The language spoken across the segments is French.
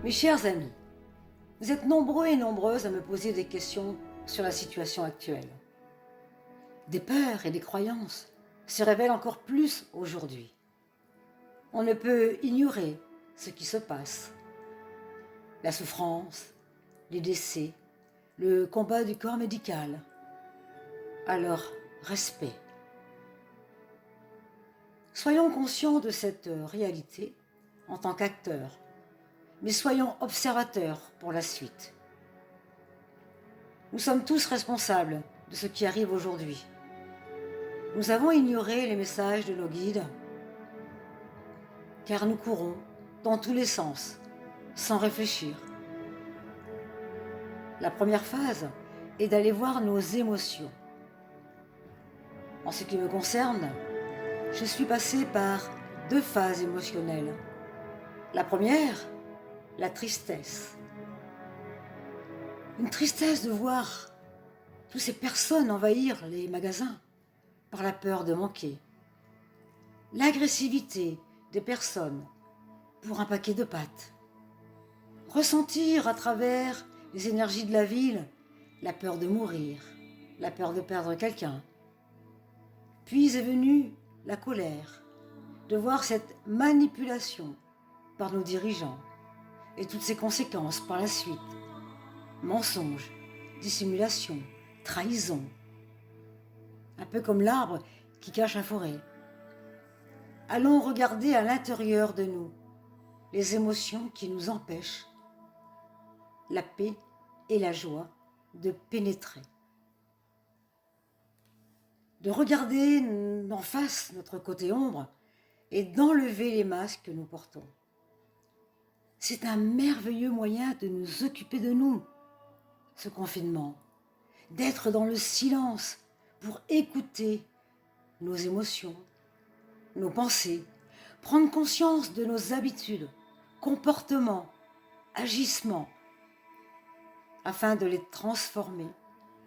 Mes chers amis, vous êtes nombreux et nombreuses à me poser des questions sur la situation actuelle. Des peurs et des croyances se révèlent encore plus aujourd'hui. On ne peut ignorer ce qui se passe. La souffrance, les décès, le combat du corps médical. Alors, respect. Soyons conscients de cette réalité en tant qu'acteurs, mais soyons observateurs pour la suite. Nous sommes tous responsables de ce qui arrive aujourd'hui. Nous avons ignoré les messages de nos guides, car nous courons dans tous les sens, sans réfléchir. La première phase est d'aller voir nos émotions. En ce qui me concerne, je suis passée par 2 phases émotionnelles. La première, la tristesse. Une tristesse de voir toutes ces personnes envahir les magasins par la peur de manquer. L'agressivité des personnes pour un paquet de pâtes. Ressentir à travers les énergies de la ville la peur de mourir, la peur de perdre quelqu'un. Puis est venue la colère, de voir cette manipulation par nos dirigeants et toutes ses conséquences par la suite. Mensonges, dissimulation, trahison. Un peu comme l'arbre qui cache la forêt. Allons regarder à l'intérieur de nous les émotions qui nous empêchent la paix et la joie de pénétrer. De regarder en face notre côté ombre et d'enlever les masques que nous portons. C'est un merveilleux moyen de nous occuper de nous, ce confinement, d'être dans le silence pour écouter nos émotions, nos pensées, prendre conscience de nos habitudes, comportements, agissements, afin de les transformer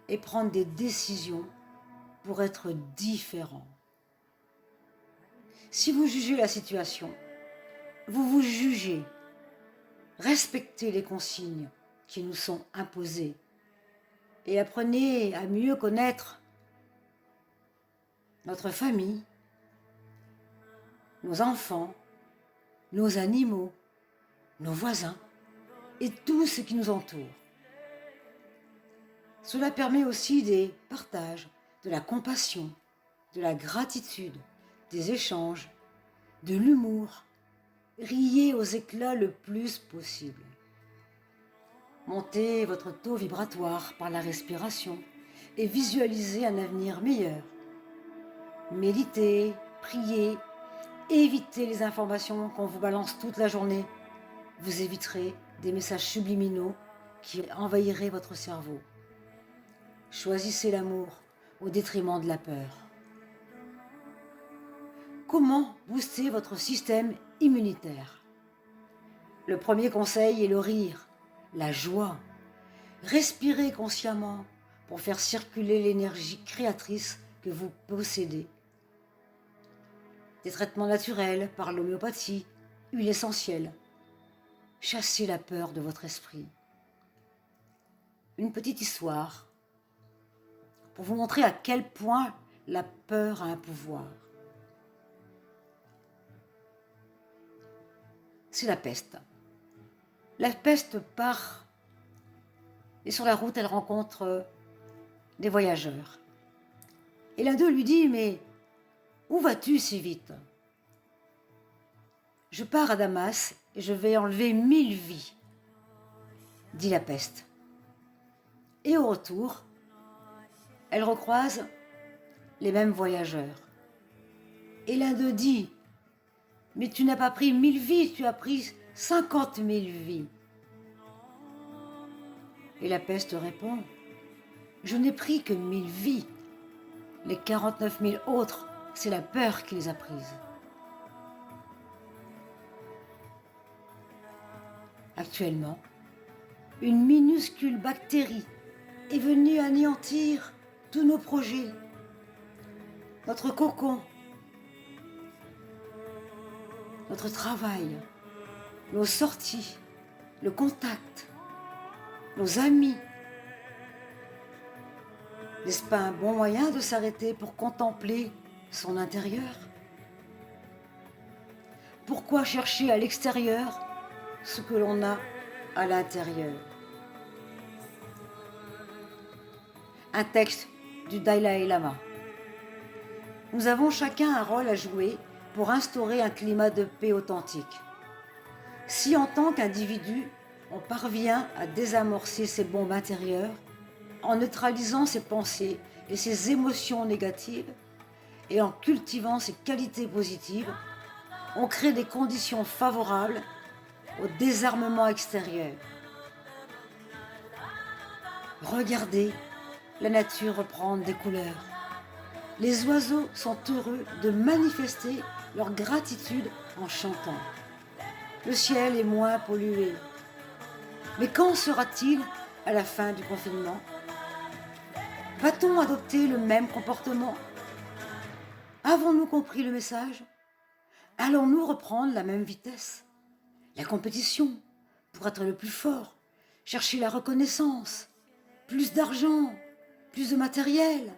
et prendre des décisions pour être différents. Si vous jugez la situation, vous vous jugez. Respectez les consignes qui nous sont imposées et apprenez à mieux connaître notre famille, nos enfants, nos animaux, nos voisins et tout ce qui nous entoure. Cela permet aussi des partages, de la compassion, de la gratitude, des échanges, de l'humour. Riez aux éclats le plus possible. Montez votre taux vibratoire par la respiration et visualisez un avenir meilleur. Méditez, priez, évitez les informations qu'on vous balance toute la journée. Vous éviterez des messages subliminaux qui envahiraient votre cerveau. Choisissez l'amour au détriment de la peur. Comment booster votre système immunitaire? Le premier conseil est le rire, la joie. Respirez consciemment pour faire circuler l'énergie créatrice que vous possédez. Des traitements naturels par l'homéopathie, huile essentielle. Chassez la peur de votre esprit. Une petite histoire pour vous montrer à quel point la peur a un pouvoir. C'est la peste. La peste part et sur la route, elle rencontre des voyageurs. Et l'un d'eux lui dit « Mais où vas-tu si vite ?»« Je pars à Damas et je vais enlever 1000 vies, » dit la peste. Et au retour, elle recroise les mêmes voyageurs. Et l'un d'eux dit « Mais tu n'as pas pris 1000 vies, tu as pris 50 000 vies. » Et la peste répond « Je n'ai pris que 1000 vies. Les 49 000 autres, c'est la peur qui les a prises. » Actuellement, une minuscule bactérie est venue anéantir tous nos projets, notre cocon, notre travail, nos sorties, le contact, nos amis. N'est-ce pas un bon moyen de s'arrêter pour contempler son intérieur? Pourquoi chercher à l'extérieur ce que l'on a à l'intérieur? Un texte du Dalai Lama. Nous avons chacun un rôle à jouer pour instaurer un climat de paix authentique. Si en tant qu'individu, on parvient à désamorcer ces bombes intérieures, en neutralisant ses pensées et ses émotions négatives, et en cultivant ses qualités positives, on crée des conditions favorables au désarmement extérieur. Regardez la nature reprendre des couleurs. Les oiseaux sont heureux de manifester leur gratitude en chantant. Le ciel est moins pollué. Mais quand sera-t-il à la fin du confinement? Va-t-on adopter le même comportement? Avons-nous compris le message? Allons-nous reprendre la même vitesse? La compétition pour être le plus fort, chercher la reconnaissance, plus d'argent, plus de matériel.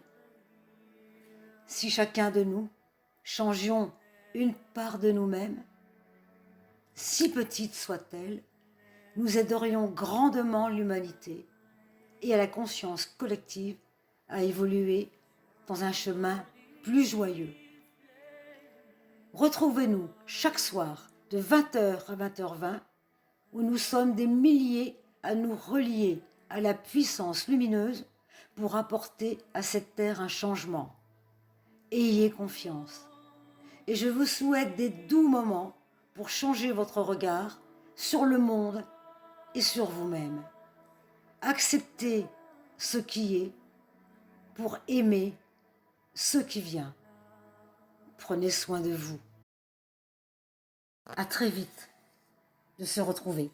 Si chacun de nous changions une part de nous-mêmes, si petite soit-elle, nous aiderions grandement l'humanité et à la conscience collective à évoluer dans un chemin plus joyeux. Retrouvez-nous chaque soir de 20h à 20h20 où nous sommes des milliers à nous relier à la puissance lumineuse pour apporter à cette terre un changement. Ayez confiance et je vous souhaite des doux moments pour changer votre regard sur le monde et sur vous-même. Acceptez ce qui est pour aimer ce qui vient. Prenez soin de vous. À très vite de se retrouver.